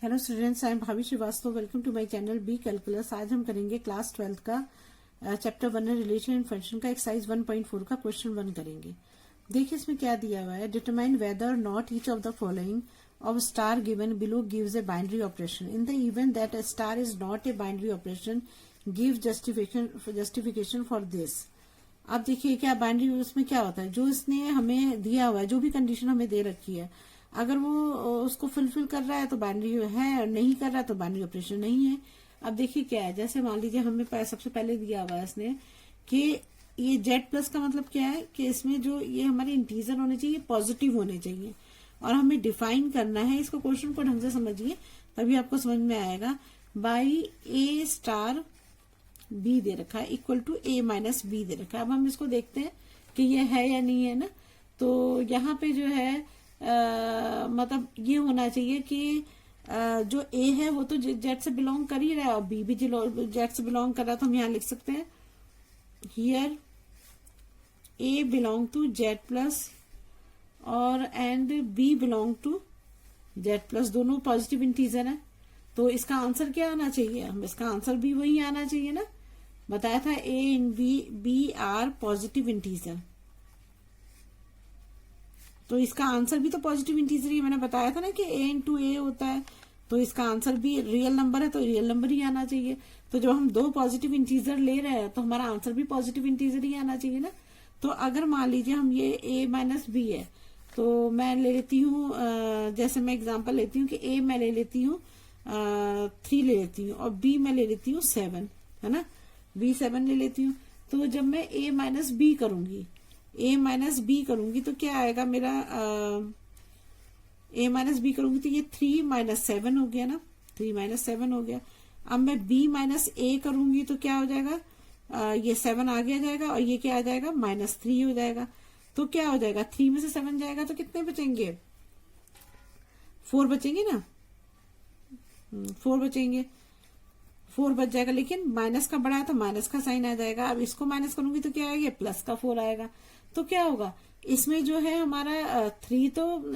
Hello students, I am Bhabhi Srivastava. Welcome to my channel B calculus. आज हम करेंगे class 12 का चैप्टर 1 है रिलेशन एंड फंक्शन का एक्सरसाइज 1.4 का क्वेश्चन 1 करेंगे। देखिए इसमें क्या दिया हुआ है। Determine whether not each of the following of star given below gives A binary operation. In the event that a star is not a binary operation give justification for this. अब देखिए क्या बाइनरी उसमें क्या होता है, जो इसने हमें दिया हुआ है, जो भी कंडीशन हमें दे रखी है, अगर वो उसको फुलफिल कर रहा है तो बाइनरी है, और नहीं कर रहा है तो बाइनरी ऑपरेशन नहीं है। अब देखिए क्या है, जैसे मान लीजिए हमें सबसे पहले दिया हुआ है इसने कि ये जेड प्लस का मतलब क्या है कि इसमें जो ये हमारे इंटीजर होने चाहिए पॉजिटिव होने चाहिए, और हमें डिफाइन करना है। इसको क्वेश्चन को ढंग से समझिए तभी आपको समझ में आएगा। बाई ए स्टार बी दे रखा है equal to a minus b दे रखा है। अब हम इसको देखते हैं कि ये है या नहीं है ना। तो यहाँ पे जो है मतलब ये होना चाहिए कि जो ए है वो तो जेड से बिलोंग कर ही रहा है, और बी भी जेड से बिलोंग कर रहा है, तो हम यहाँ लिख सकते हैं here a belong to z plus और and b belong to z plus. दोनों पॉजिटिव इंटीजर है, तो इसका आंसर क्या आना चाहिए, हम इसका आंसर भी वही आना चाहिए ना। बताया था a and b are positive integer, तो इसका आंसर भी तो पॉजिटिव इंटीजर ही मैंने बताया था ना कि ए इंटू ए होता है, तो इसका आंसर भी रियल नंबर है, तो रियल नंबर ही आना चाहिए। तो जब हम दो पॉजिटिव इंटीजर ले रहे हैं तो हमारा आंसर भी पॉजिटिव इंटीजर ही आना चाहिए ना। तो अगर मान लीजिए हम ये ए माइनस बी है, तो मैं ले लेती हूँ जैसे मैं एग्जाम्पल लेती हूँ कि ए मैं ले लेती हूँ 3 ले लेती हूँ, और बी मैं ले लेती हूँ 7, है ना। बी 7 ले लेती हूँ, तो जब मैं ए माइनस बी करूंगी, ए माइनस बी करूंगी तो क्या आएगा मेरा, ए माइनस बी करूंगी तो ये 3 माइनस 7 हो गया ना, 3 माइनस 7 हो गया। अब मैं बी माइनस ए करूंगी तो क्या हो जाएगा, ये 7 आगे आ जाएगा, और ये क्या आ जाएगा -3 हो जाएगा। तो क्या हो जाएगा, 3 में से 7 जाएगा तो कितने बचेंगे, 4 बचेंगे ना, 4 बचेंगे, 4 बच जाएगा। लेकिन माइनस का बड़ा है तो माइनस का साइन आ जाएगा। अब इसको माइनस करूंगी तो क्या आएगा, प्लस का 4 आएगा। तो क्या होगा इसमें जो है हमारा 3 तो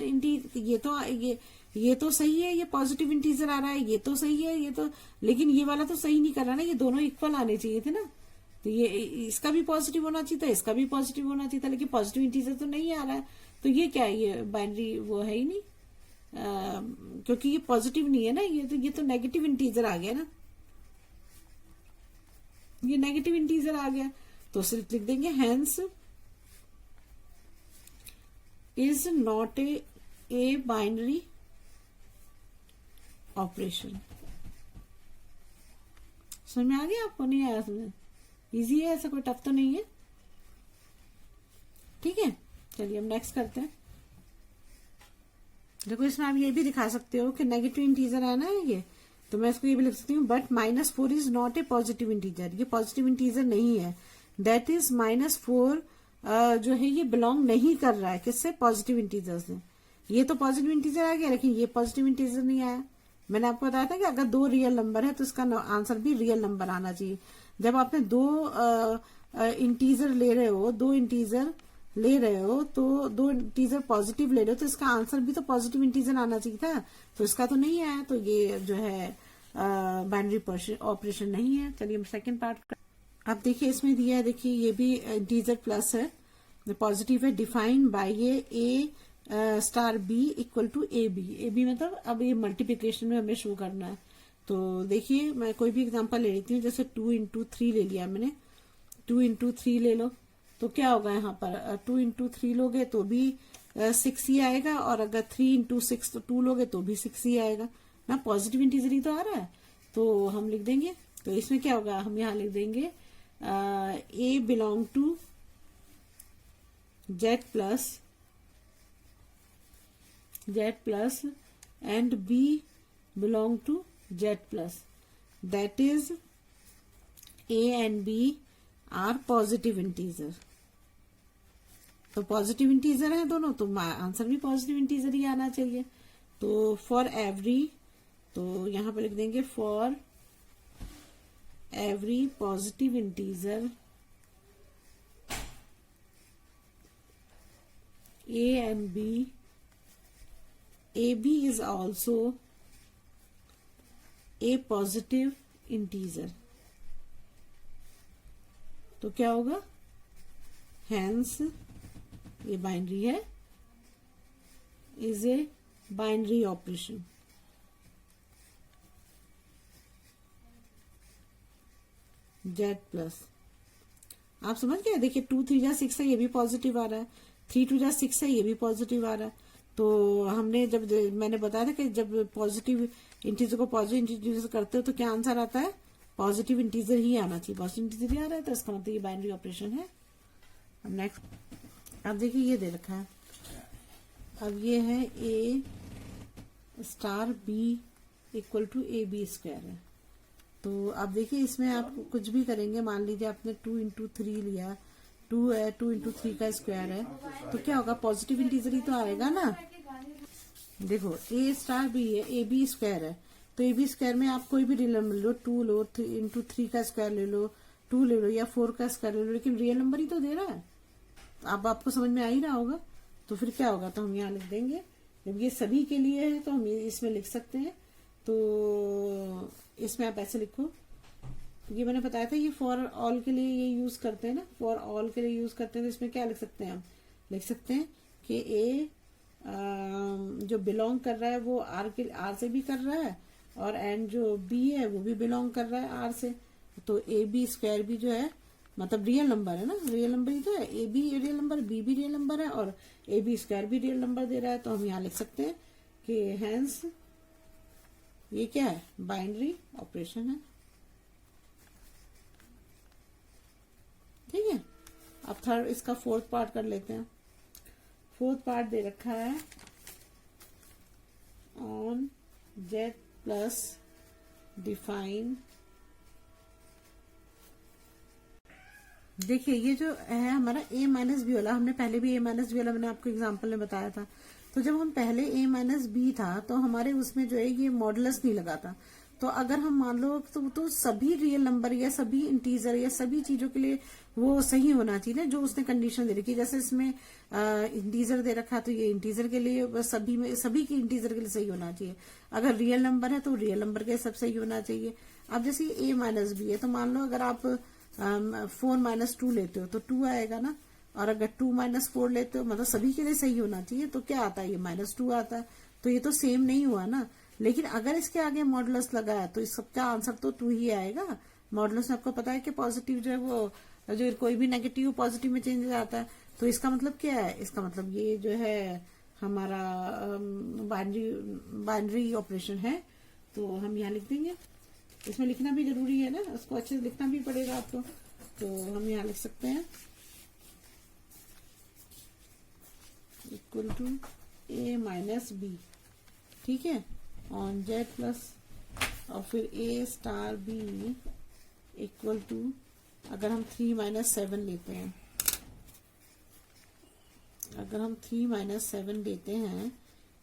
ये तो सही है, ये पॉजिटिव इंटीजर आ रहा है, ये तो सही है, ये तो, लेकिन ये वाला तो सही नहीं कर रहा ना, ये दोनों इक्वल आने चाहिए थे ना। तो ये इसका भी पॉजिटिव होना चाहिए था, इसका भी पॉजिटिव होना चाहिए था, लेकिन पॉजिटिव इंटीजर तो नहीं आ रहा है। तो ये क्या है, ये बाइनरी वो है ही नहीं, क्योंकि ये पॉजिटिव नहीं है ना, ये तो नेगेटिव इंटीजर आ गया ना, ये नेगेटिव इंटीजर आ गया। तो सिर्फ लिख देंगे hence is not a binary operation. समझ में आ गया आपको, नहीं आया समझ? इजी है, ऐसा कोई टफ तो नहीं है। ठीक है, चलिए हम नेक्स्ट करते हैं। देखो इसमें आप ये भी दिखा सकते हो कि नेगेटिव इंटीजर है ना ये, तो मैं इसको ये भी लिख सकती हूँ, but -4 is not a positive integer. ये पॉजिटिव इंटीजर नहीं है, दैट इज -4 जो है ये बिलोंग नहीं कर रहा है किससे, पॉजिटिव इंटीजर से। ये तो पॉजिटिव इंटीजर आ गया, लेकिन ये पॉजिटिव इंटीजर नहीं आया। मैंने आपको बताया था कि अगर 2 रियल नंबर है तो इसका आंसर भी रियल नंबर आना चाहिए। जब आपने 2 इंटीजर ले रहे हो, 2 इंटीजर ले रहे हो, तो 2 इंटीजर पॉजिटिव ले रहे हो, तो इसका आंसर भी तो पॉजिटिव इंटीजर आना चाहिए था, तो इसका तो नहीं आया। तो ये जो है बाइनरी ऑपरेशन नहीं है। चलिए हम सेकंड पार्ट। अब देखिए इसमें दिया है, देखिए ये भी इंटीजर प्लस है, पॉजिटिव है। डिफाइन बाय ये a star b equal to a b मतलब अब ये मल्टीप्लीकेशन में हमें शो करना है। तो देखिए मैं कोई भी एग्जांपल ले लेती हूँ, जैसे 2 इंटू 3 ले लिया मैंने, 2 इंटू 3 ले लो, तो क्या होगा यहाँ पर 2 इंटू 3 लोगे तो भी 6 ही आएगा, और अगर 3 इंटू 6 तो 2 लोगे तो भी 6 ही आएगा ना, पॉजिटिव इंटीजर ही तो आ रहा है। तो हम लिख देंगे, तो इसमें क्या होगा, हम यहाँ लिख देंगे a belong to z plus and b belong to z plus, that is a and b are positive integer. तो पॉजिटिव इंटीजर है दोनों, तो आंसर भी पॉजिटिव इंटीजर ही आना चाहिए। तो फॉर एवरी, तो यहां पर लिख देंगे for every positive integer A and B, AB is also A positive integer, तो क्या होगा, हैंस ये बाइनरी है, is a binary operation. Z plus, आप समझ गए। देखिए 2 3 जा 6 है, ये भी पॉजिटिव आ रहा है, 3 2 जा 6 है, ये भी पॉजिटिव आ रहा है। तो हमने जब मैंने बताया था कि जब पॉजिटिव इंटीजर को पॉजिटिव इंटीजर करते हो तो क्या आंसर आता है, पॉजिटिव इंटीजर ही आना चाहिए। पॉजिटिव इंटीजर ही आ रहा है तो इसका मतलब ये बाइनरी ऑपरेशन है। अब नेक्स्ट, अब देखिए ये दे रखा है, अब ये है a star b equal to a b square है। तो अब देखिए इसमें आप कुछ भी करेंगे, मान लीजिए आपने 2 इंटू 3 लिया, 2 है, 2 इंटू 3 का स्क्वायर है, तो क्या होगा, पॉजिटिव इंटीजर ही तो आएगा ना। देखो ए स्टार बी है, ए बी स्क्वायर है, तो ए बी स्क्वायर में आप कोई भी रियल नंबर लो, 2 लो, 3 इंटू 3 का स्क्वायर ले लो, 2 ले लो या 4 का स्क्वायर ले लो, लेकिन रियल नंबर ही तो दे रहा है। अब आपको समझ में आ ही रहा होगा। तो फिर क्या होगा, तो हम यहाँ लिख देंगे, जब ये सभी के लिए है तो हम इसमें लिख सकते हैं। तो इसमें आप ऐसे लिखो, ये मैंने बताया था, ये फॉर ऑल के लिए ये यूज करते हैं ना, फॉर ऑल के लिए यूज करते हैं। तो इसमें क्या लिख सकते हैं, हम लिख सकते हैं कि ए जो बिलोंग कर रहा है वो आर से भी कर रहा है, और एंड जो बी है वो भी बिलोंग कर रहा है आर से। तो ए बी स्क्वायर भी जो है मतलब रियल नंबर है ना, रियल नंबर ही तो है, a b real number, b भी रियल नंबर है, और ए बी स्क्वायर भी रियल नंबर दे रहा है। तो हम यहाँ लिख सकते हैं कि हैंस ये क्या है, बाइनरी ऑपरेशन है। ठीक है, अब थर्ड इसका फोर्थ पार्ट कर लेते हैं। फोर्थ पार्ट दे रखा है ऑन जेड प्लस डिफाइन। देखिए ये जो है हमारा ए माइनस बी वाला, हमने पहले भी ए माइनस बी वाला मैंने आपको एग्जांपल में बताया था। तो जब हम पहले ए माइनस बी था तो हमारे उसमें जो है ये मॉडुलस नहीं लगा था। तो अगर हम मान लो तो सभी रियल नंबर या सभी इंटीजर या सभी चीजों के लिए वो सही होना चाहिए ना, जो उसने कंडीशन दे रखी है। जैसे इसमें इंटीजर दे रखा, तो ये इंटीजर के लिए सभी की इंटीजर के लिए सही होना चाहिए। अगर रियल नंबर है तो रियल नंबर के सब सही होना चाहिए। अब जैसे ए माइनस बी है, तो मान लो अगर आप 4 माइनस 2 लेते हो तो 2 आएगा ना, और अगर 2 माइनस 4 लेते हो मतलब सभी के लिए सही होना चाहिए, तो क्या आता है, ये -2 आता है। तो ये तो सेम नहीं हुआ ना। लेकिन अगर इसके आगे मॉडुलस लगा है तो इस सबका आंसर तो 2 ही आएगा। मॉडुलस में आपको पता है कि पॉजिटिव जो है वो जो कोई भी नेगेटिव पॉजिटिव में चेंज हो जाता है। तो इसका मतलब क्या है, इसका मतलब ये जो है हमारा बाइनरी ऑपरेशन है। तो हम यहाँ लिख देंगे, इसमें लिखना भी जरूरी है ना, उसको अच्छे से लिखना भी पड़ेगा आपको। तो हम यहाँ लिख सकते हैं equal to a minus b, ठीक है, ऑन जेड प्लस, और फिर a star b equal to, अगर हम 3 माइनस 7 लेते हैं, अगर हम 3 माइनस 7 लेते हैं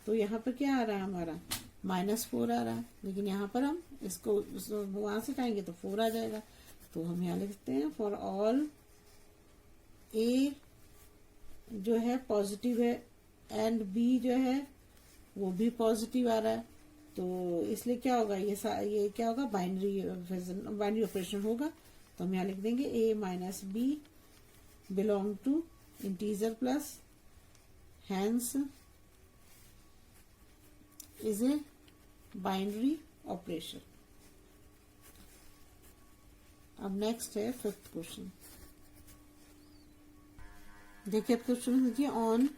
तो यहाँ पर क्या आ रहा है हमारा, -4 आ रहा है। लेकिन यहाँ पर हम इसको वहां से उठाएंगे तो 4 आ जाएगा। तो हम यहाँ लिखते हैं फॉर ऑल ए जो है पॉजिटिव है एंड बी जो है वो भी पॉजिटिव आ रहा है। तो इसलिए क्या होगा, ये क्या होगा, बाइनरी ऑपरेशन होगा। तो हम यहाँ लिख देंगे a minus b belong to integer plus, hence is a binary operation. अब नेक्स्ट है 5th क्वेश्चन। देखिए अब क्वेश्चन देखिए, ऑन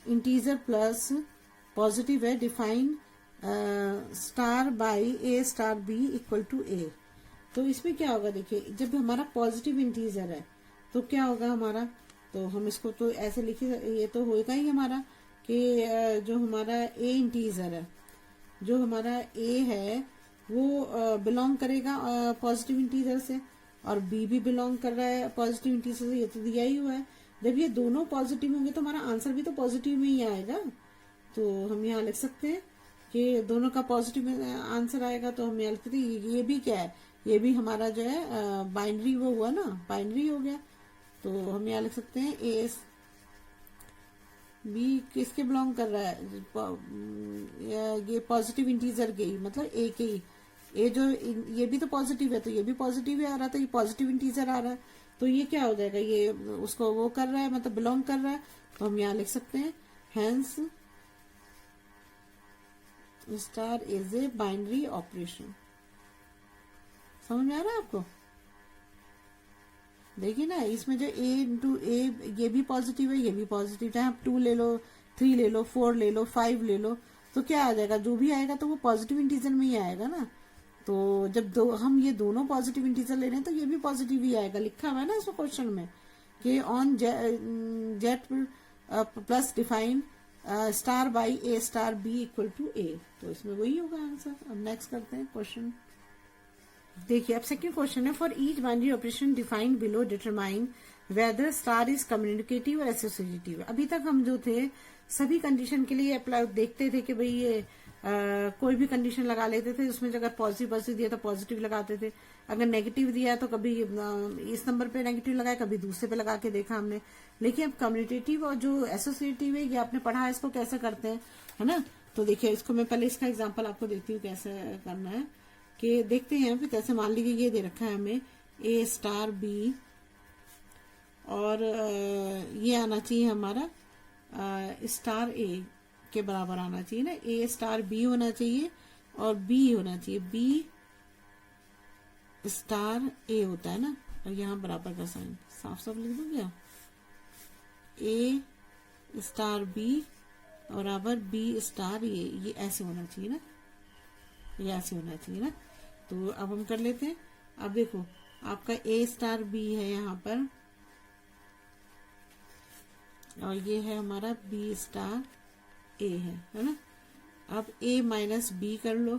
इंटीजर प्लस पॉजिटिव है, define star by a star b equal to a. तो इसमें क्या होगा, देखिए जब हमारा पॉजिटिव इंटीजर है तो क्या होगा हमारा, तो हम इसको तो ऐसे लिखिए, ये तो होगा ही हमारा कि जो हमारा ए इंटीजर है, जो हमारा ए है वो बिलोंग करेगा पॉजिटिव इंटीजर से, और बी भी बिलोंग कर रहा है पॉजिटिव इंटीजर से, ये तो दिया ही हुआ है। जब ये दोनों पॉजिटिव होंगे तो हमारा आंसर भी तो पॉजिटिव में ही आएगा। तो हम यहाँ लिख सकते हैं कि दोनों का पॉजिटिव आंसर आएगा। तो हम यहाँ लिख सकते हैं ये भी क्या है, ये भी हमारा जो है बाइनरी वो हुआ ना, बाइनरी हो गया। तो हम यहाँ लिख सकते हैं ए बी किसके बिलोंग कर रहा है, ये पॉजिटिव इंटीजर के ही, मतलब ए के ही, ए जो ये भी तो पॉजिटिव है, तो ये भी पॉजिटिव ही आ रहा था, ये पॉजिटिव इंटीजर आ रहा है, तो ये क्या हो जाएगा, ये उसको वो कर रहा है, मतलब बिलोंग कर रहा है, तो हम यहाँ लिख सकते हैं hence star is a binary operation. समझ में आ रहा है आपको? देखिए ना, इसमें जो ए इंटू ए, ये भी पॉजिटिव है, ये भी पॉजिटिव, चाहे आप 2 ले लो, 3 ले लो, 4 ले लो, 5 ले लो, तो क्या आ जाएगा, जो भी आएगा तो वो पॉजिटिव इंटीजर में ही आएगा ना। तो जब हम ये दोनों पॉजिटिव इंटीजर ले रहे हैं तो ये भी पॉजिटिव ही आएगा, लिखा हुआ है ना इसमें क्वेश्चन में कि on z plus define star by a star b equal to a, तो इसमें वही होगा आंसर। अब नेक्स्ट करते हैं क्वेश्चन। देखिए अब सेकंड क्वेश्चन है, for each binary operation defined below determine whether star is communicative और एसोसिएटिव। अभी तक हम जो थे सभी कंडीशन के लिए अप्लाई देखते थे कि भाई ये कोई भी कंडीशन लगा लेते थे, उसमें अगर पॉजिटिव दिया तो पॉजिटिव लगाते थे, अगर नेगेटिव दिया तो कभी इस नंबर पे नेगेटिव लगाया, कभी दूसरे पे लगा के देखा हमने। लेकिन अब कम्युनिकेटिव और जो एसोसिएटिव है ये आपने पढ़ा है, इसको कैसे करते हैं, है ना। तो देखिए इसको मैं पहले इसका एग्जाम्पल आपको देती हूँ कैसे करना है, कि देखते हैं। फिर जैसे मान लीजिए ये दे रखा है हमें ए स्टार बी, और ये आना चाहिए हमारा स्टार ए के बराबर आना चाहिए ना, ए स्टार बी होना चाहिए और बी होना चाहिए बी स्टार ए होता है ना, और यहाँ बराबर का साइन साफ साफ लिख दो क्या, ए स्टार बी बराबर बी स्टार ये ऐसे होना चाहिए ना, ये ऐसे होना चाहिए ना। तो अब हम कर लेते हैं। अब देखो आपका ए स्टार बी है यहाँ पर, और ये है हमारा बी स्टार ए है ना। अब ए माइनस बी कर लो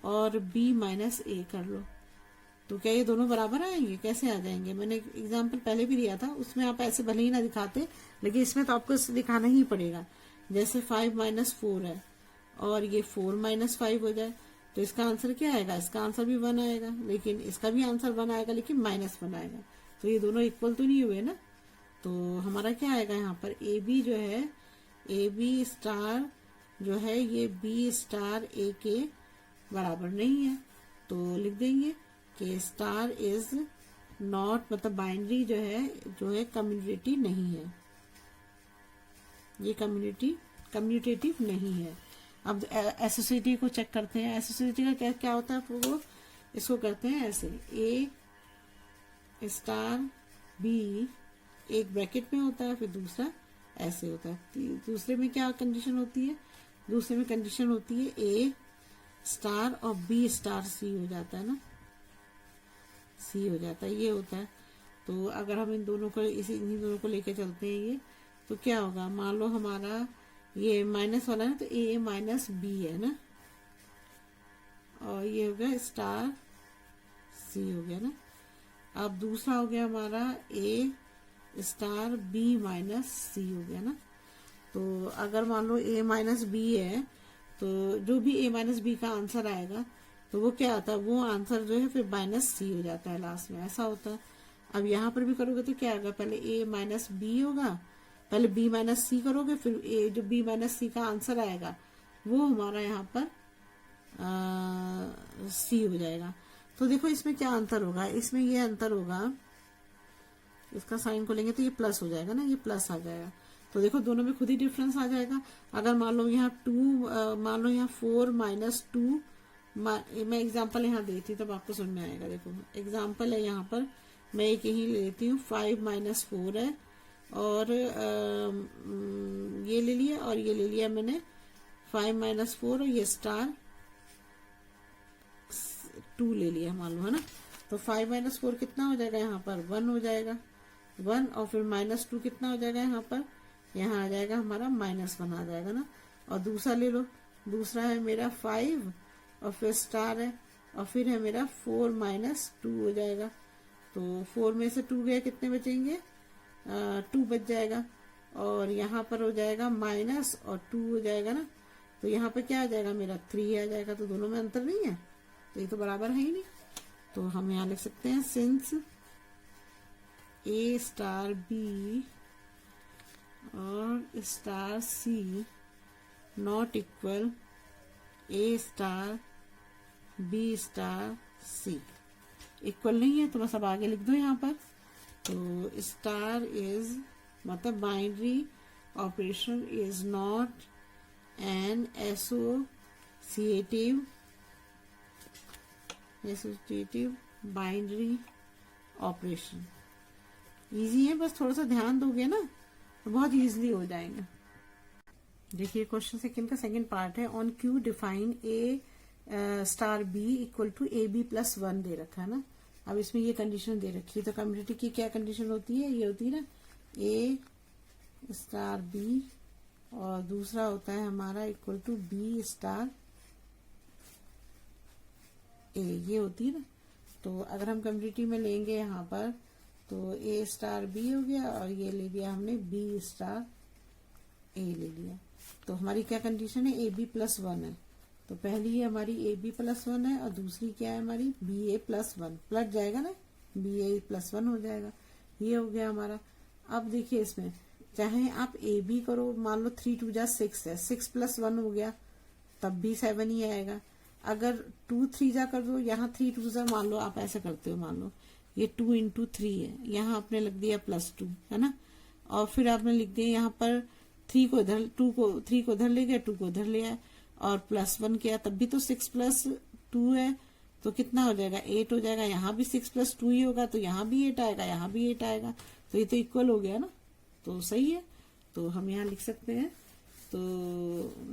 और बी माइनस ए कर लो, तो क्या ये दोनों बराबर आएंगे? कैसे आ जाएंगे? मैंने एक एग्जाम्पल पहले भी दिया था, उसमें आप ऐसे भले ही ना दिखाते, लेकिन इसमें तो आपको दिखाना ही पड़ेगा। जैसे 5 माइनस 4 है और ये 4 माइनस 5 हो जाए, तो इसका आंसर क्या आएगा? इसका आंसर भी 1 आएगा, लेकिन इसका भी आंसर 1 आएगा, लेकिन माइनस 1 आएगा। तो ये दोनों इक्वल तो नहीं हुए ना। तो हमारा क्या आएगा यहाँ पर, ए बी जो है, ए बी स्टार जो है ये बी स्टार ए के बराबर नहीं है, तो लिख देंगे कि स्टार इज नॉट, मतलब बाइनरी जो है कम्युनिकेटिव नहीं है, ये कम्युनिकेटिव नहीं है। अब एसोसिएटिव को चेक करते हैं। एसोसिएटिव का क्या होता है, वो इसको करते हैं ऐसे, ए स्टार बी एक ब्रैकेट में होता है, फिर दूसरा ऐसे होता है। दूसरे में क्या कंडीशन होती है? दूसरे में कंडीशन होती है ए स्टार और बी स्टार सी हो जाता है ना, सी हो जाता है, ये होता है। तो अगर हम इन दोनों को लेके चलते हैं ये, तो क्या होगा, मान लो हमारा ये माइनस वाला है तो ए माइनस बी है ना, और ये हो गया स्टार सी हो गया ना। अब दूसरा हो गया हमारा ए स्टार बी माइनस सी हो गया ना। तो अगर मान लो ए माइनस बी है, तो जो भी ए माइनस बी का आंसर आएगा तो वो क्या आता है, वो आंसर जो है फिर माइनस सी हो जाता है लास्ट में, ऐसा होता है। अब यहाँ पर भी करोगे तो क्या आएगा, पहले ए माइनस बी होगा, पहले बी माइनस सी करोगे, फिर ए जो बी माइनस सी का आंसर आएगा वो हमारा यहाँ पर सी हो जाएगा। तो देखो इसमें क्या अंतर होगा, इसमें ये अंतर होगा, इसका साइन को लेंगे तो ये प्लस हो जाएगा ना, ये प्लस आ जाएगा। तो देखो दोनों में खुद ही डिफरेंस आ जाएगा। अगर मान लो यहाँ 2, मान लो यहाँ 4 माइनस 2, मैं एग्जांपल यहाँ देती तब आपको समझ में आएगा। देखो एग्जांपल है यहाँ पर, मैं एक यही लेती हूँ, 5 माइनस 4 है, और ये ले लिया और ये ले लिया मैंने 5 माइनस 4, और ये स्टार 2 ले लिया मान लो, है ना। तो 5 माइनस 4 कितना हो जाएगा यहाँ पर, 1 हो जाएगा, 1, और फिर माइनस 2 कितना हो जाएगा यहाँ पर, यहाँ आ जाएगा हमारा -1 आ जाएगा ना। और दूसरा ले लो, दूसरा है मेरा 5 और फिर स्टार है, और फिर है मेरा 4 माइनस 2 हो जाएगा। तो 4 में से 2 गए, कितने बचेंगे, 2 बच जाएगा, और यहाँ पर हो जाएगा माइनस और 2 हो जाएगा ना। तो यहाँ पे क्या आ जाएगा, मेरा 3 आ जाएगा। तो दोनों में अंतर नहीं है, तो ये तो बराबर है ही नहीं। तो हम यहाँ लिख सकते हैं, सिंस ए स्टार बी और star c not equal a star b star c. Equal नहीं है तो बस अब आगे लिख दो यहाँ पर। तो स्टार इज मतलब binary operation is not an associative binary operation. Easy है, बस थोड़ा सा ध्यान दोगे ना तो बहुत इजीली हो जाएगा। देखिए क्वेश्चन सेकंड का सेकंड पार्ट है। On Q define a star b equal to a b plus 1 दे रखा है ना। अब इसमें ये कंडीशन दे रखी है तो कम्युनिटी की क्या कंडीशन होती है, ये होती है ना ए स्टार बी और दूसरा होता है हमारा इक्वल टू बी स्टार ए, ये होती है ना। तो अगर हम कम्युनिटी में लेंगे यहाँ पर तो ए स्टार बी हो गया और ये ले लिया हमने बी स्टार ए ले लिया। तो हमारी क्या कंडीशन है, ए बी प्लस 1 है। तो पहली हमारी ए बी प्लस 1 है और दूसरी क्या है हमारी बी ए प्लस 1, पलट जाएगा ना बी ए प्लस 1 हो जाएगा। ये हो गया हमारा। अब देखिए इसमें चाहे आप ए बी करो, मान लो 3 2 जा 6 है, 6 प्लस 1 हो गया तब भी 7 ही आएगा। अगर 2 3 जा कर दो, यहाँ 3 2 जा मान लो आप ऐसा करते हो, मान लो ये 2 इंटू 3 है, यहाँ आपने लिख दिया +2 है ना। और फिर आपने लिख दिया यहाँ पर 3 को इधर 3 को इधर ले गया, 2 को इधर ले आया और +1 किया, तब भी तो 6 + 2 है तो कितना हो जाएगा 8 हो जाएगा। यहाँ भी 6 + 2 ही होगा तो यहाँ भी 8 आएगा, यहाँ भी 8 आएगा। तो ये तो इक्वल हो गया ना, तो सही है। तो हम यहाँ लिख सकते हैं, तो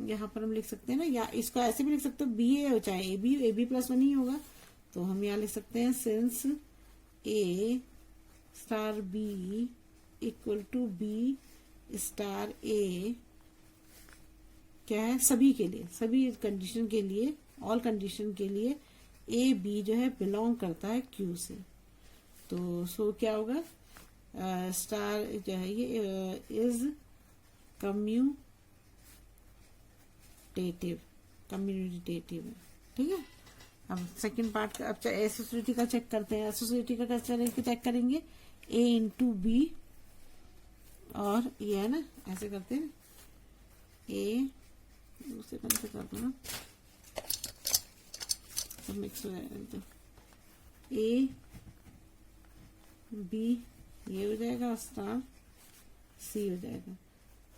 यहाँ पर हम लिख सकते हैं ना, या इसको ऐसे भी लिख सकते हो बी ए चाहे ए बी प्लस 1 ही होगा। तो हम यहाँ लिख सकते हैं since a star b equal to b star a क्या है, सभी के लिए, सभी कंडीशन के लिए, ऑल कंडीशन के लिए ए बी जो है बिलोंग करता है क्यू से। तो सो क्या होगा, स्टार जो है ये इज कम्यूटेटिव है, ठीक है। अब सेकंड पार्ट का अब एसोसिएटिव का चेक करते हैं। एसोसिएटिव का कैसे चेक करेंगे, ए इंटू बी और ये है ना, ऐसे करते हैं ए दूसरे बंद से कर दो ना, सब मिक्स हो जाएगा। ए बी ये हो जाएगा, स्टार सी हो जाएगा।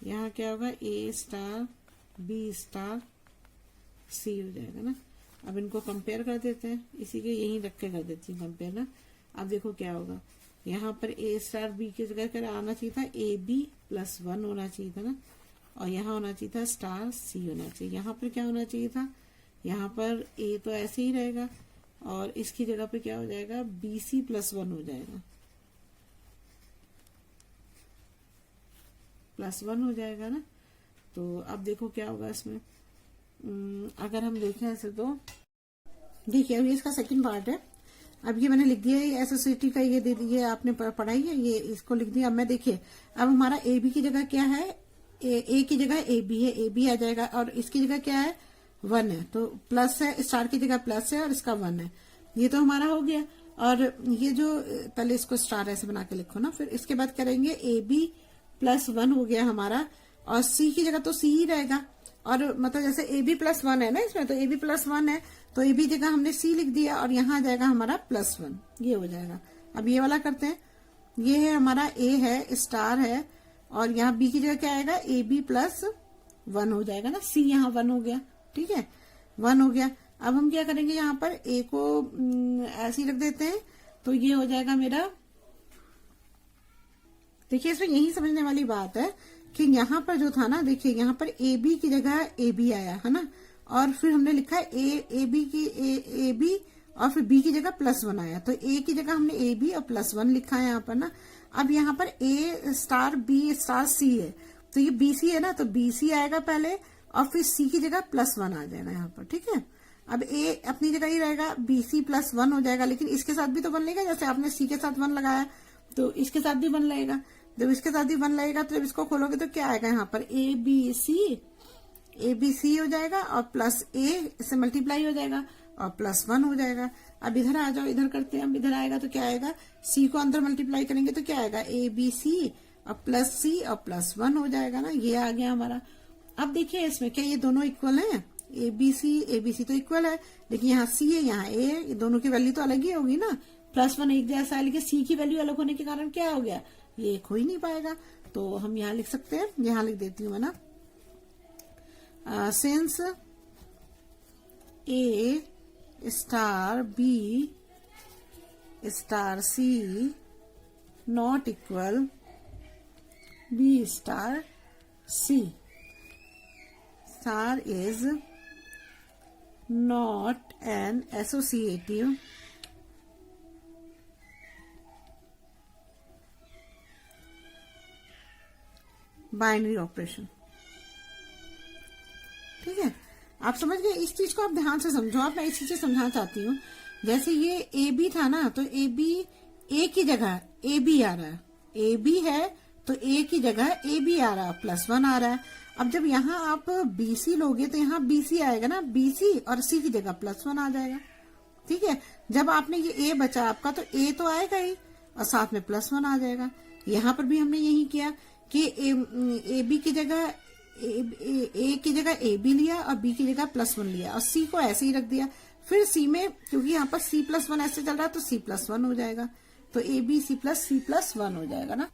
यहाँ क्या होगा, ए स्टार बी स्टार सी हो जाएगा ना। अब इनको कंपेयर कर देते हैं, इसी के यहीं रख के कर देती हूँ कंपेयर ना। अब देखो क्या होगा, यहाँ पर ए स्टार बी की जगह क्या आना चाहिए था, ए बी प्लस 1 होना चाहिए था ना, और यहाँ होना चाहिए था स्टार सी होना चाहिए। यहाँ पर क्या होना चाहिए था, यहाँ पर ए तो ऐसे ही रहेगा और इसकी जगह पे क्या हो जाएगा, बी सी प्लस 1 हो जाएगा, +1 हो जाएगा ना। तो अब देखो क्या होगा इसमें, अगर हम देखें ऐसे तो देखिए अभी इसका सेकंड पार्ट है। अब ये मैंने लिख दिया है एसोसिएटिव का, ये दे दिया आपने पढ़ाई है, ये इसको लिख दिया। अब मैं देखिए अब हमारा ए बी की जगह क्या है, ए की जगह ए बी है, ए बी आ जाएगा और इसकी जगह क्या है 1 है, तो प्लस है, स्टार की जगह प्लस है और इसका 1 है। ये तो हमारा हो गया। और ये जो पहले इसको स्टार ऐसे बना के लिखो ना, फिर इसके बाद करेंगे ए बी प्लस 1 हो गया हमारा, और सी की जगह तो सी ही रहेगा। और मतलब जैसे ए बी प्लस 1 है ना इसमें, तो ए बी प्लस 1 है तो ए बी जगह हमने सी लिख दिया और यहाँ आ जाएगा हमारा +1, ये हो जाएगा। अब ये वाला करते हैं, ये है हमारा ए है, स्टार है, और यहाँ बी की जगह क्या आएगा, ए बी प्लस 1 हो जाएगा ना, सी यहाँ 1 हो गया, ठीक है 1 हो गया। अब हम क्या करेंगे, यहाँ पर ए को ऐसे ही रख देते हैं, तो ये हो जाएगा मेरा। देखिए इसमें यही समझने वाली बात है कि यहाँ पर जो था ना, देखिए यहाँ पर ए बी की जगह ए बी आया है ना, और फिर हमने लिखा है ए बी और फिर बी की जगह +1 आया, तो ए की जगह हमने ए बी और +1 लिखा है यहाँ पर ना। अब यहाँ पर ए स्टार बी स्टार सी है, तो ये बी सी है ना, तो बी सी आएगा पहले और फिर सी की जगह +1 आ जाएगा यहाँ पर, ठीक है। अब ए अपनी जगह ही रहेगा, बी सी +1 हो जाएगा, लेकिन इसके साथ भी तो 1 लगेगा, जैसे आपने सी के साथ 1 लगाया तो इसके साथ भी 1 लगेगा। जब इसके साथ ही 1 लगेगा तो जब इसको खोलोगे तो क्या आएगा, यहाँ पर ए बी सी हो जाएगा और प्लस ए से मल्टीप्लाई हो जाएगा और +1 हो जाएगा। अब इधर आ जाओ, इधर करते हैं। अब इधर आएगा तो क्या आएगा, सी को अंदर मल्टीप्लाई करेंगे तो क्या आएगा, ए बी सी और प्लस सी और +1 हो जाएगा ना, ये आ गया हमारा। अब देखिए इसमें क्या ये दोनों इक्वल हैं, ABC तो इक्वल है, लेकिन यहाँ C है, यहाँ A है, ये दोनों की वैल्यू तो अलग ही होगी ना, +1 एक जैसा है, लेकिन C की वैल्यू अलग होने के कारण क्या हो गया, ये एक हो ही नहीं पाएगा। तो हम यहाँ लिख सकते हैं, यहाँ लिख देती हूँ मैं ना, since A star B star C not equal B star C, star is not an associative binary operation. ठीक है, आप समझ गए। इस चीज को आप ध्यान से समझो। आप मैं इसी चीज समझाना चाहती हूँ, जैसे ये ए बी था ना, तो ए बी ए की जगह ए बी आ रहा है, ए बी है तो ए की जगह ए बी आ रहा है, +1 आ रहा है। अब जब यहाँ आप BC लोगे तो यहाँ BC आएगा ना, BC और C की जगह +1 आ जाएगा। ठीक है, जब आपने ये A बचा आपका, तो A तो आएगा ही और साथ में +1 आ जाएगा। यहाँ पर भी हमने यही किया कि ए बी की जगह ए की जगह ए बी लिया और बी की जगह +1 लिया और C को ऐसे ही रख दिया। फिर C में, क्योंकि यहाँ पर C+1 ऐसे चल रहा है, तो C+1 हो जाएगा, तो ABC+C+1 हो जाएगा ना।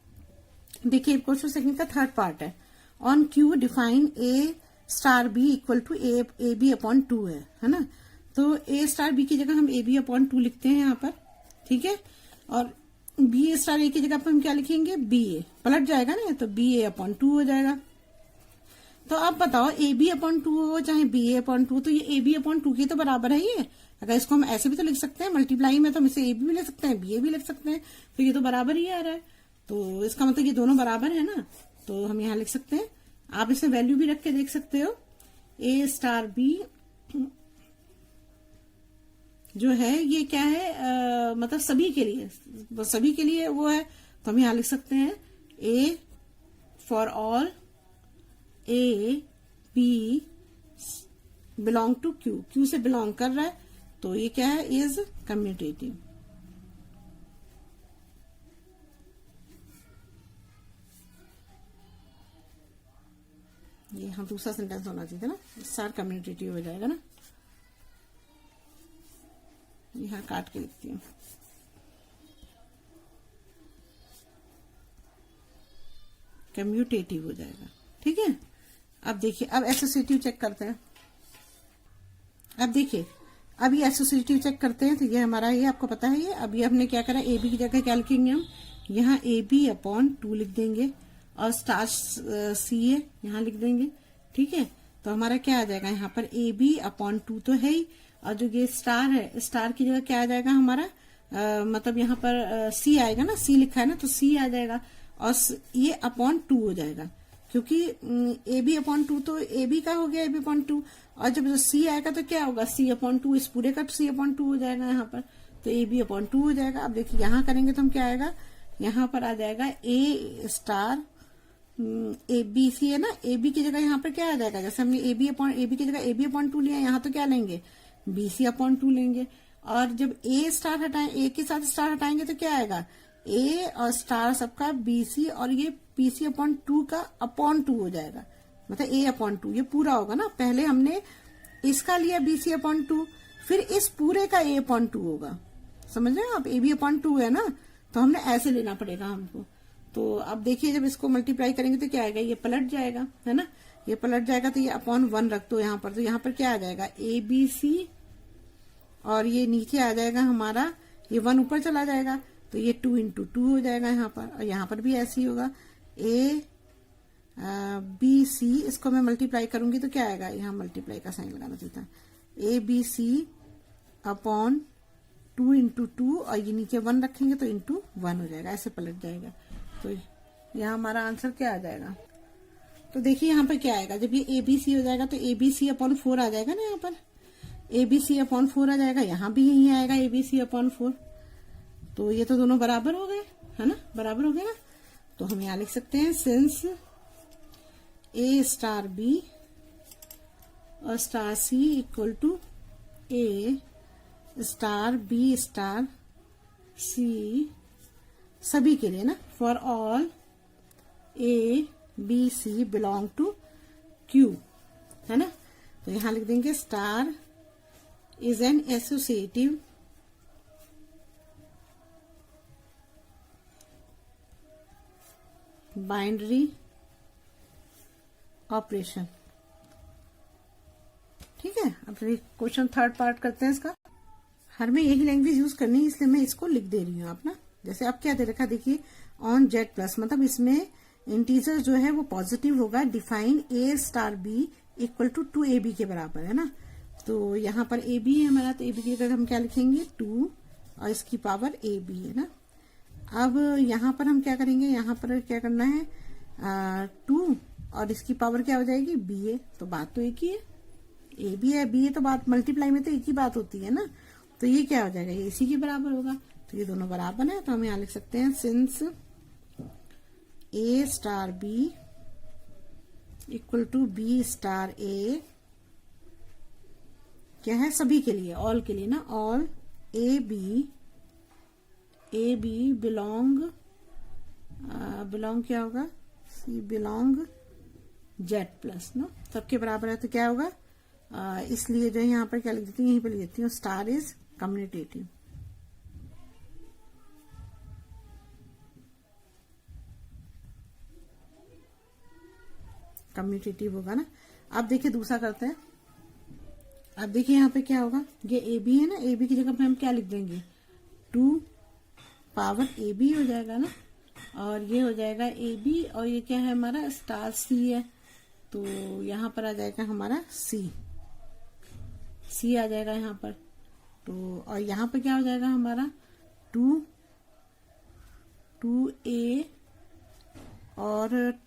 देखिए क्वेश्चन सेकंड का थर्ड पार्ट है, on Q define A star B equal to AB/2 है ना। तो A स्टार B की जगह हम AB/2 लिखते हैं यहाँ पर। ठीक है, और B स्टार A की जगह पर हम क्या लिखेंगे, BA, पलट जाएगा ना, तो BA/2 हो जाएगा। तो आप बताओ AB/2 हो चाहे BA/2, तो ये AB/2 के तो बराबर है ये। अगर इसको हम ऐसे भी तो लिख सकते हैं, मल्टीप्लाई में तो हम इसे AB भी लिख सकते हैं, BA भी लिख सकते हैं, तो ये तो बराबर ही आ रहा है। तो इसका मतलब ये दोनों बराबर है ना, तो हम यहाँ लिख सकते हैं। आप इसे वैल्यू भी रख के देख सकते हो। A स्टार B जो है ये क्या है, मतलब सभी के लिए वो है, तो हम यहाँ लिख सकते हैं A for all A B belong to Q, Q से बिलोंग कर रहा है, तो ये क्या है, इज कम्यूटेटिव। ये हाँ दूसरा सेंटेंस होना चाहिए था ना, स्टार कम्यूटेटिव हो जाएगा ना। यहाँ काट के लिखती हूँ, कम्यूटेटिव हो जाएगा। ठीक है, अब देखिए, अब एसोसिएटिव चेक करते हैं। अब देखिए, अब ये एसोसिएटिव चेक करते हैं, तो ये हमारा, ये आपको पता है, ये अभी हमने क्या करा, ए बी की जगह क्या लिखेंगे हम, यहाँ AB/2 लिख देंगे और स्टार C है यहाँ लिख देंगे। ठीक है, तो हमारा क्या आ जाएगा, यहाँ पर AB/2 तो है ही, और जो ये स्टार है, स्टार की जगह क्या आ जाएगा हमारा, मतलब यहाँ पर C आएगा ना, C लिखा है ना, तो C आ जाएगा और ये /2 हो जाएगा, क्योंकि AB/2 तो AB का हो गया, AB/2, और जब C आएगा तो क्या होगा, C/2, इस पूरे का C/2 हो जाएगा यहाँ पर, तो AB/2 हो जाएगा। अब देखिए यहाँ करेंगे तो हम क्या आएगा, यहाँ पर आ जाएगा A स्टार ABC है ना, AB की जगह यहाँ पर क्या आ जाएगा, जैसे हमने AB की जगह AB/2 लिया, यहाँ तो क्या लेंगे, BC/2 लेंगे। और जब A स्टार हटाएं, A के साथ स्टार हटाएंगे तो क्या आएगा, A और स्टार सबका BC, और ये BC/2 का /2 हो जाएगा, मतलब A/2, ये पूरा होगा ना। पहले हमने इसका लिया BC/2, फिर इस पूरे का A/2 होगा, समझ रहे हो आप, AB/2 है ना, तो हमने ऐसे लेना पड़ेगा हमको। तो अब देखिए, जब इसको मल्टीप्लाई करेंगे तो क्या आएगा, ये पलट जाएगा, है ना, ये पलट जाएगा, तो ये /1 रख दो यहाँ पर, तो यहाँ पर क्या आ जाएगा, ABC, और ये नीचे आ जाएगा हमारा, ये 1 ऊपर चला जाएगा, तो ये 2 × 2 हो जाएगा यहाँ पर, और यहाँ पर भी ऐसे ही होगा, ABC, इसको मैं मल्टीप्लाई करूंगी तो क्या आएगा, यहाँ मल्टीप्लाई का साइन लगाना चाहिए था, ABC/2 × 2, और ये नीचे 1 रखेंगे तो × 1 हो जाएगा, ऐसे पलट जाएगा। तो यहाँ हमारा आंसर क्या आ जाएगा, तो देखिए यहाँ पर क्या आएगा, जब ये ABC हो जाएगा तो ABC/4 आ जाएगा ना, यहाँ पर ABC/4 आ जाएगा, यहाँ भी यही आएगा ABC/4, तो ये तो दोनों बराबर हो गए, है ना, बराबर हो गए ना। तो हम यहाँ लिख सकते हैं, सिंस A स्टार B और star C equal to A star B star C, सभी के लिए ना, for all A B C belong to Q, है ना। तो यहां लिख देंगे star is an associative binary operation. ठीक है, अब क्वेश्चन थर्ड पार्ट करते हैं इसका। हर में यही लैंग्वेज यूज करनी है, इसलिए मैं इसको लिख दे रही हूँ आप ना। जैसे अब क्या दे रखा, देखिए ऑन जेड प्लस, मतलब इसमें इंटीजर जो है वो पॉजिटिव होगा। Define a star b equal to 2ab के बराबर है ना। तो यहाँ पर ए बी है हमारा, तो ए बी की जगह हम क्या लिखेंगे 2 और इसकी पावर ए बी है ना। अब यहाँ पर हम क्या करेंगे, यहाँ पर क्या करना है 2 और इसकी पावर क्या हो जाएगी बी ए। तो बात तो एक ही है, ए बी है बी ए, तो बात मल्टीप्लाई में तो एक ही बात होती है ना। तो ये क्या हो जाएगा, ये इसी के बराबर होगा। तो ये दोनों बराबर है, तो हम यहाँ लिख सकते हैं since a star b equal to b star a, क्या है सभी के लिए, ऑल के लिए ना, ऑल ए बी बिलोंग क्या होगा, सी बिलोंग जेड प्लस ना, सबके बराबर है। तो क्या होगा, इसलिए जो है यहाँ पर क्या लिख देती हूँ, यहीं पर लिख देती हूँ स्टार इज कम्यूनिटेटिव। कम्यूनिटेटिव होगा ना। अब देखिए दूसरा करते हैं। अब देखिए यहाँ पे क्या होगा, ये ए बी है ना, ए बी की जगह पे हम क्या लिख देंगे 2 पावर ए बी हो जाएगा ना, और ये हो जाएगा ए बी, और ये क्या है हमारा स्टार सी है। तो यहाँ पर आ जाएगा हमारा सी आ जाएगा यहाँ पर। तो और यहाँ पर क्या हो जाएगा हमारा 2a, और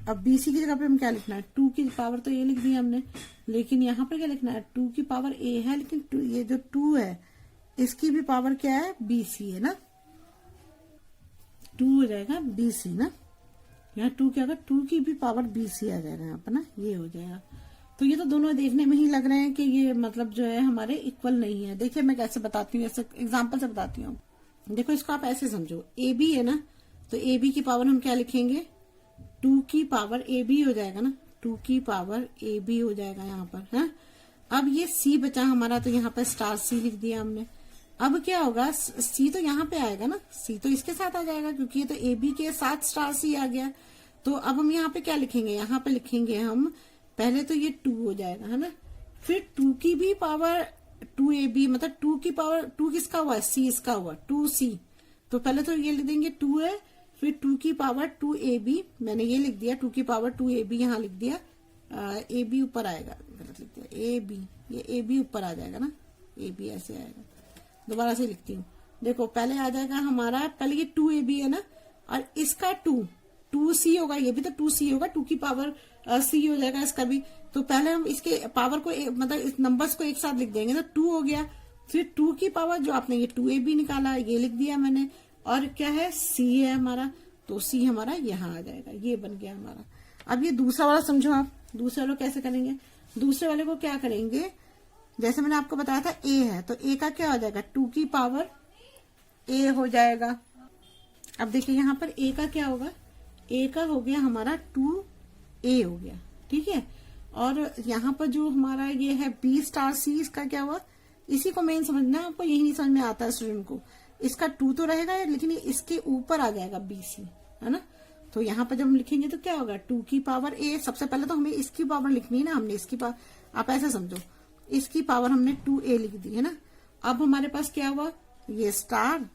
अब BC की जगह पे हम क्या लिखना है, 2 की पावर तो ये लिख दी हमने, लेकिन यहाँ पर क्या लिखना है 2 की पावर a है, लेकिन ये जो 2 है इसकी भी पावर क्या है BC है ना। 2 हो जाएगा BC ना, यहाँ 2 क्या होगा 2 की भी पावर BC आ जाएगा यहाँ पर ना, ये हो जाएगा। तो ये तो दोनों देखने में ही लग रहे हैं कि ये मतलब जो है हमारे इक्वल नहीं है। देखिए मैं कैसे बताती हूँ, ऐसे एग्जांपल से बताती हूँ। देखो इसको आप ऐसे समझो, ए बी है ना, तो ए बी की पावर हम क्या लिखेंगे 2 की पावर ए बी हो जाएगा ना, 2 की पावर ए बी हो जाएगा यहाँ पर है। अब ये सी बचा हमारा, तो यहाँ पर स्टार सी लिख दिया हमने। अब क्या होगा, सी तो यहाँ पे आएगा ना, सी तो इसके साथ आ जाएगा क्योंकि ये तो ए बी के साथ स्टार सी आ गया। तो अब हम यहाँ पे क्या लिखेंगे, यहाँ पे लिखेंगे हम पहले तो ये 2 हो जाएगा है ना, फिर 2 की भी पावर 2ab, मतलब 2 की पावर 2 किसका हुआ, सी इसका हुआ 2c। तो पहले तो ये लिख देंगे 2 है, फिर 2 की पावर 2ab, मैंने ये लिख दिया 2 की पावर 2ab, यहाँ लिख दिया ab ऊपर आएगा, गलत लिख दिया ab, ये ab ऊपर आ जाएगा ना, ab ऐसे आएगा। दोबारा से लिखती हूँ, देखो पहले आ जाएगा हमारा, पहले ये 2ab है ना, और इसका 2c होगा, ये भी तो 2c होगा, 2 की पावर c हो जाएगा इसका भी। तो पहले हम इसके पावर को मतलब इस नंबर्स को एक साथ लिख देंगे, तो 2 हो गया, फिर 2 की पावर जो आपने ये 2ab निकाला ये लिख दिया मैंने, और क्या है c है हमारा, तो c हमारा यहाँ आ जाएगा, ये बन गया हमारा। अब ये दूसरा वाला समझो आप, दूसरे वाले कैसे करेंगे, दूसरे वाले को क्या करेंगे, जैसे मैंने आपको बताया था a है, तो a का क्या हो जाएगा 2 की पावर a हो जाएगा। अब देखिए यहाँ पर a का क्या होगा, a का हो गया हमारा 2a हो गया, ठीक है। और यहाँ पर जो हमारा ये है b स्टार c, इसका क्या हुआ, इसी को मेन समझना है आपको, यही नहीं समझ में आता है स्टूडेंट को। इसका 2 तो रहेगा लेकिन इसके ऊपर आ जाएगा bc है ना। तो यहाँ पर जब हम लिखेंगे तो क्या होगा 2 की पावर a, सबसे पहले तो हमें इसकी पावर लिखनी है ना, हमने इसकी पावर, आप ऐसा समझो इसकी पावर हमने 2a लिख दी है ना। अब हमारे पास क्या हुआ, ये स्टार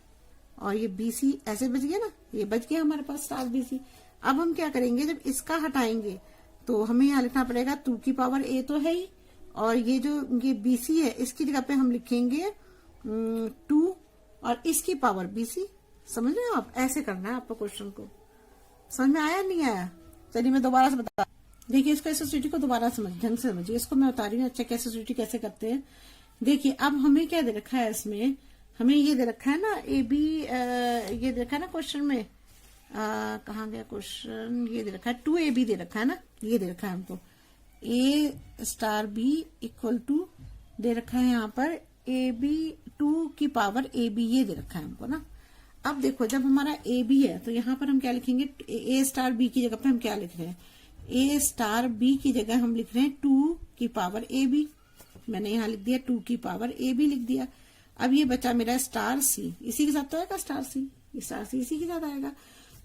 और ये bc ऐसे बच गया ना, ये बच गया हमारे पास स्टार bc। अब हम क्या करेंगे, जब इसका हटाएंगे तो हमें यहाँ लिखना पड़ेगा 2 की पावर a तो है ही, और ये जो ये bc है इसकी जगह पे हम लिखेंगे 2 और इसकी पावर bc। समझ रहे हो आप, ऐसे करना है आपको क्वेश्चन को। समझ में आया नहीं आया, चलिए मैं दोबारा से बता, देखिए इसको एसोसिएटी को दोबारा ढंग से समझिए, इसको मैं बता रही हूँ अच्छा एसोसिएटी कैसे करते हैं। देखिए अब हमें क्या दे रखा है, इसमें हमें ये दे रखा है ना ए बी, ये दे रखा है ना क्वेश्चन में, कहाँ गया क्वेश्चन, ये दे रखा है 2ab दे रखा है ना, ये दे रखा है हमको a star b equal to दे रखा है यहाँ पर ab 2 की पावर ab, ये दे रखा है हमको ना। अब देखो जब हमारा ab है तो यहाँ पर हम क्या लिखेंगे, a स्टार b की जगह पे हम क्या लिख रहे हैं, a स्टार b की जगह हम लिख रहे हैं 2 की पावर ए बी, मैंने यहाँ लिख दिया 2 की पावर ए बी लिख दिया। अब ये बचा मेरा स्टार सी, इसी के साथ तो आएगा स्टार सी इसी के साथ आएगा।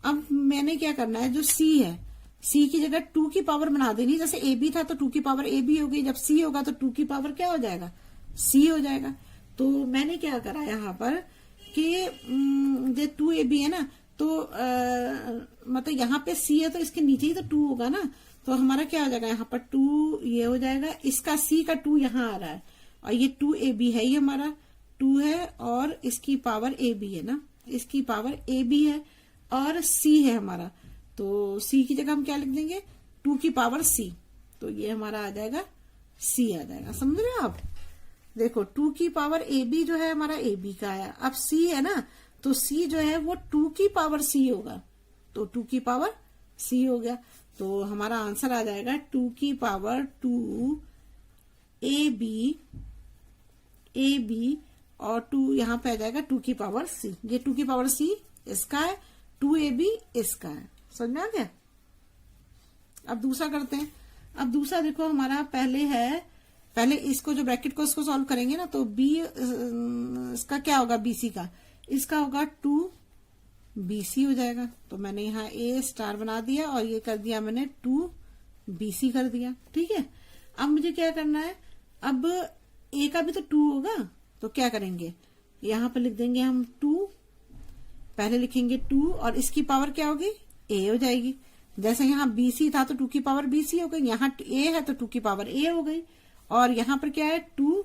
अब मैंने क्या करना है, जो सी है सी की जगह 2 की पावर बना देनी, जैसे ए बी था तो 2 की पावर ए बी हो गई, जब सी होगा तो 2 की पावर क्या हो जाएगा, सी हो जाएगा। तो मैंने क्या करा यहाँ पर कि ये 2 ए बी है ना, तो मतलब यहाँ पे सी है तो इसके नीचे ही तो 2 होगा ना, तो हमारा क्या हो जाएगा, यहाँ पर 2 ये हो जाएगा, इसका सी का 2 यहाँ आ रहा है, और ये 2 ए बी है, ये हमारा 2 है और इसकी पावर ए बी है ना, इसकी पावर ए बी है और सी है हमारा, तो सी की जगह हम क्या लिख देंगे 2 की पावर सी, तो ये हमारा आ जाएगा सी आ जाएगा। समझ रहे हो आप, देखो 2 की पावर ए बी जो है हमारा ए बी का आया, अब सी है ना तो सी जो है वो 2 की पावर सी होगा, तो 2 की पावर सी हो गया, तो हमारा आंसर आ जाएगा 2 की पावर 2 ए बी और 2 यहाँ पे आ जाएगा 2 की पावर सी, ये 2 की पावर सी इसका है, 2 ए बी इसका है। समझ में आ गया। अब दूसरा करते हैं। अब दूसरा देखो हमारा पहले इसको जो ब्रैकेट को इसको सॉल्व करेंगे ना, तो बी इसका क्या होगा, बीसी का, इसका होगा 2 बीसी हो जाएगा, तो मैंने यहाँ ए स्टार बना दिया और ये कर दिया मैंने 2 बीसी कर दिया। ठीक है, अब मुझे क्या करना है, अब ए का भी तो 2 होगा, तो क्या करेंगे, यहाँ पर लिख देंगे हम 2, पहले लिखेंगे 2 और इसकी पावर क्या होगी, ए हो जाएगी। जैसे यहाँ बीसी था तो 2 की पावर बीसी हो गई, यहाँ ए है तो 2 की पावर ए हो गई, और यहाँ पर क्या है 2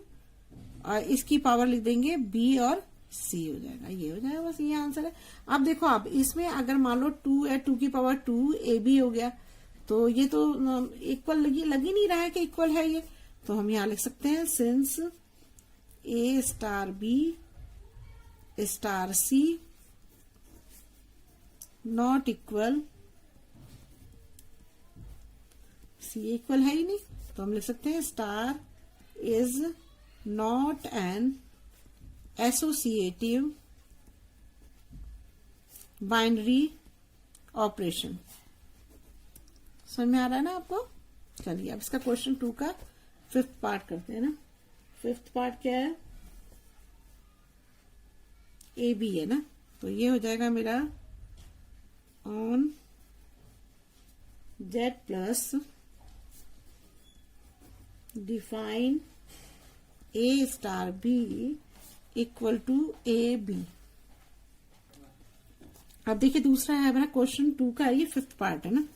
और इसकी पावर लिख देंगे बी और सी हो जाएगा, ये हो जाएगा, बस ये आंसर है। अब देखो आप इसमें अगर मान लो 2 है, 2 की पावर 2 ए बी हो गया, तो ये तो इक्वल लग ही नहीं रहा है कि इक्वल है ये, तो हम यहाँ लिख सकते हैं since a star b star c not equal, c equal है ही नहीं, तो हम लिख सकते हैं star is not an associative binary operation. समझ में आ रहा है ना आपको। चलिए अब इसका क्वेश्चन 2 का 5th पार्ट करते हैं ना। 5th पार्ट क्या है, ए बी है ना, तो ये हो जाएगा मेरा on Z plus define a star b equal to a b. अब देखिए दूसरा है हमारा क्वेश्चन 2 का, ये 5th पार्ट है ना।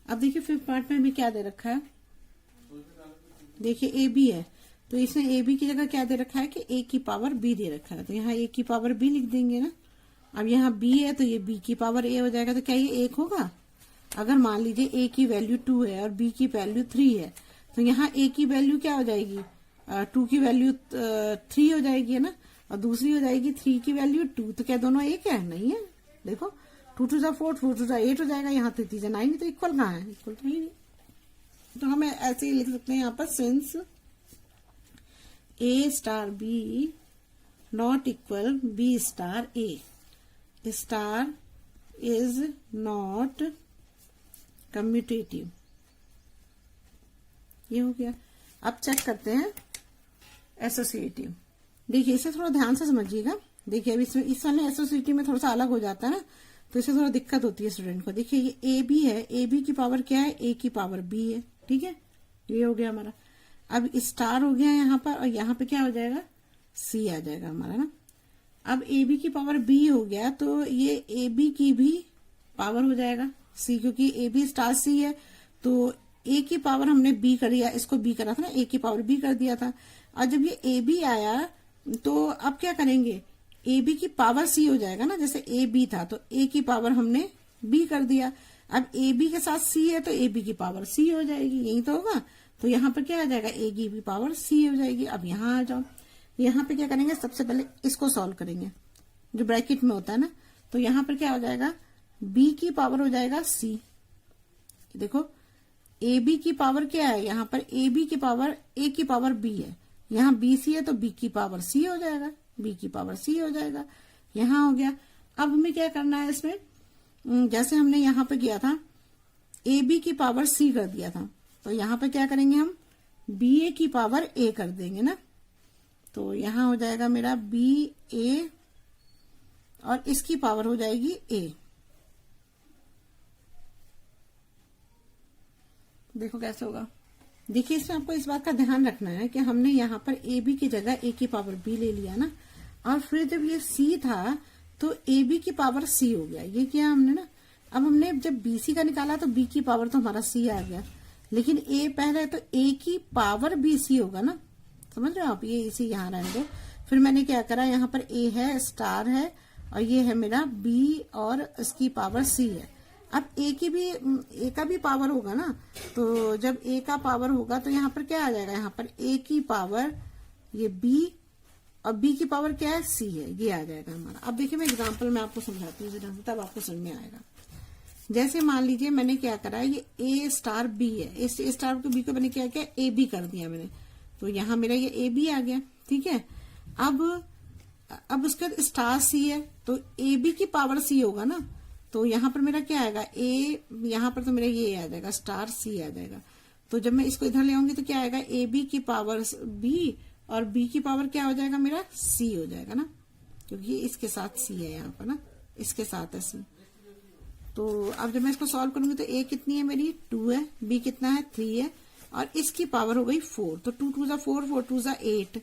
अब देखिए 5th पार्ट में हमें क्या दे रखा है, देखिए ए बी है, तो इसमें ए बी की जगह क्या दे रखा है कि ए की पावर बी दे रखा है, तो यहाँ ए की पावर बी लिख देंगे ना। अब यहाँ बी है तो ये बी की पावर ए हो जाएगा, तो क्या ये 1 होगा। अगर मान लीजिए ए की वैल्यू 2 है और बी की वैल्यू 3 है, तो यहाँ ए की वैल्यू क्या हो जाएगी, 2 की वैल्यू 3 हो जाएगी है ना, और दूसरी हो जाएगी 3 की वैल्यू 2, तो क्या दोनों एक है, नहीं है। देखो 2 to the 4 4 to the 8 हो जाएगा, यहाँ 3 3 9, तो इक्वल कहाँ है, इक्वल तो ही नहीं। तो हम ऐसे ही लिख सकते हैं यहाँ पर since a star b not equal b star a star is not commutative, ये हो गया। अब चेक करते हैं एसोसिएटिव। देखिए इसे थोड़ा ध्यान से समझिएगा। देखिए अब इसमें इस वाले एसोसिएटिव में थोड़ा सा अलग हो जाता है ना, तो इससे थोड़ा दिक्कत होती है स्टूडेंट को। देखिए ये ए बी है, ए बी की पावर क्या है, ए की पावर बी है, ठीक है, ये हो गया हमारा। अब स्टार हो गया यहाँ पर, और यहाँ पे क्या हो जाएगा, सी आ जाएगा हमारा ना। अब ए बी की पावर बी हो गया, तो ये ए बी की भी पावर हो जाएगा सी, क्योंकि ए बी स्टार सी है, तो ए की पावर हमने बी कर दिया, इसको बी करा था ना, ए की पावर बी कर दिया था। और जब ये ए बी आया तो अब क्या करेंगे, ए बी की पावर सी हो जाएगा ना, जैसे ए बी था तो ए की पावर हमने बी कर दिया। अब ए बी के साथ सी है तो ए बी की पावर सी हो जाएगी, यही तो होगा। तो यहाँ पर क्या आ जाएगा, ए की भी पावर सी हो जाएगी। अब यहाँ आ जाओ, यहाँ पे क्या करेंगे, सबसे पहले इसको सॉल्व करेंगे जो ब्रैकेट में होता है ना, तो यहाँ पर क्या हो जाएगा, बी की पावर हो जाएगा सी। देखो ए बी की पावर क्या है, यहाँ पर ए बी की पावर ए की पावर बी है, यहाँ बी सी है तो बी की पावर सी हो जाएगा, बी की पावर सी हो जाएगा, यहाँ हो गया। अब हमें क्या करना है इसमें, जैसे हमने यहाँ पे किया था ए बी की पावर सी कर दिया था, तो यहाँ पे क्या करेंगे हम, बी ए की पावर ए कर देंगे ना, तो यहां हो जाएगा मेरा बी ए और इसकी पावर हो जाएगी ए। देखो कैसे होगा। देखिए इसमें आपको इस बात का ध्यान रखना है कि हमने यहाँ पर ए बी की जगह ए की पावर बी ले लिया ना, और फिर जब ये सी था तो ए बी की पावर सी हो गया। ये किया हमने ना। अब हमने जब बी सी का निकाला तो बी की पावर तो हमारा सी आ गया, लेकिन ए पहले तो ए की पावर बी सी होगा ना, समझ रहे हो आप। ये इसी यहाँ रहने दो। फिर मैंने क्या करा, यहाँ पर ए है, स्टार है, और ये है मेरा बी और इसकी पावर सी है। अब ए का भी पावर होगा ना, तो जब ए का पावर होगा तो यहाँ पर क्या आ जाएगा, यहाँ पर ए की पावर ये बी और बी की पावर क्या है, सी है, ये आ जाएगा हमारा। अब देखिए मैं एग्जांपल में आपको समझाती हूँ, तब आपको समझ में आएगा। जैसे मान लीजिए मैंने क्या करा, ये ए स्टार बी है, इस ए स्टार को बी को मैंने क्या किया, ए बी कर दिया मैंने, तो यहाँ मेरा ये ए बी आ गया। ठीक है। अब उसके बाद स्टार सी है, तो ए बी की पावर सी होगा ना, तो यहाँ पर मेरा क्या आएगा, ए, यहाँ पर तो मेरा ये आ जाएगा, स्टार सी आ जाएगा। तो जब मैं इसको इधर ले आऊंगी तो क्या आएगा, ए बी की पावर बी और बी की पावर क्या हो जाएगा, मेरा सी हो जाएगा ना, क्योंकि इसके साथ सी है यहाँ पर ना, इसके साथ है सी। तो अब जब मैं इसको सॉल्व करूंगी तो ए कितनी है मेरी, 2 है, बी कितना है, 3 है, और इसकी पावर हो गई 4, तो 2 2 4, 4 2 8,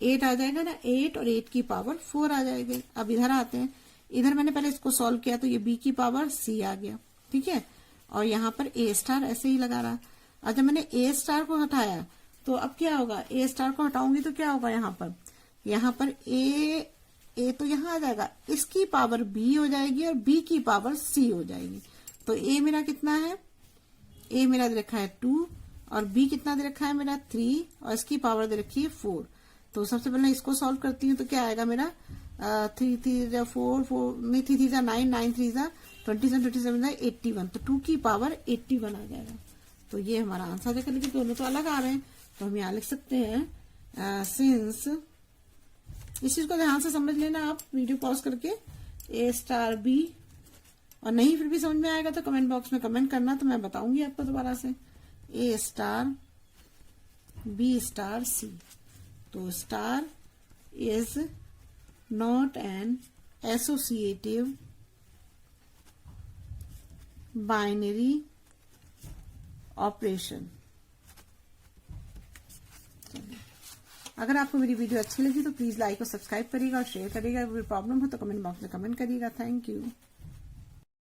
8 आ जाएगा ना, 8 और 8 की पावर 4 आ जाएगी। अब इधर आते हैं, इधर मैंने पहले इसको सॉल्व किया तो ये बी की पावर सी आ गया। ठीक है। और यहाँ पर ए स्टार ऐसे ही लगा रहा। और जब मैंने ए स्टार को हटाया तो अब क्या होगा, ए स्टार को हटाऊंगी तो क्या होगा, यहाँ पर ए तो यहाँ आ जाएगा, इसकी पावर बी हो जाएगी और बी की पावर सी हो जाएगी। तो ए मेरा कितना है, ए मेरा दे रखा है 2 और बी कितना दे रखा है मेरा 3 और इसकी पावर दे रखी है 4। तो सबसे पहले इसको सॉल्व करती हूँ तो क्या आएगा मेरा 3 3 4 4 नहीं 3 3 9 9 3 27 27 81, तो 2 की पावर 81 आ जाएगा। तो ये हमारा आंसर है। लेकिन दोनों तो अलग आ रहे हैं, तो हम यहाँ लिख सकते हैं सिंस, इस चीज को ध्यान से समझ लेना आप वीडियो पॉज करके, ए स्टार बी, और नहीं फिर भी समझ में आएगा तो कमेंट बॉक्स में कमेंट करना, तो मैं बताऊंगी आपको दोबारा से। ए स्टार बी स्टार सी, तो star is not an associative binary operation. अगर आपको मेरी वीडियो अच्छी लगी तो प्लीज लाइक और सब्सक्राइब करिएगा और शेयर करिएगा। कोई प्रॉब्लम हो तो कमेंट बॉक्स में कमेंट करिएगा। Thank you.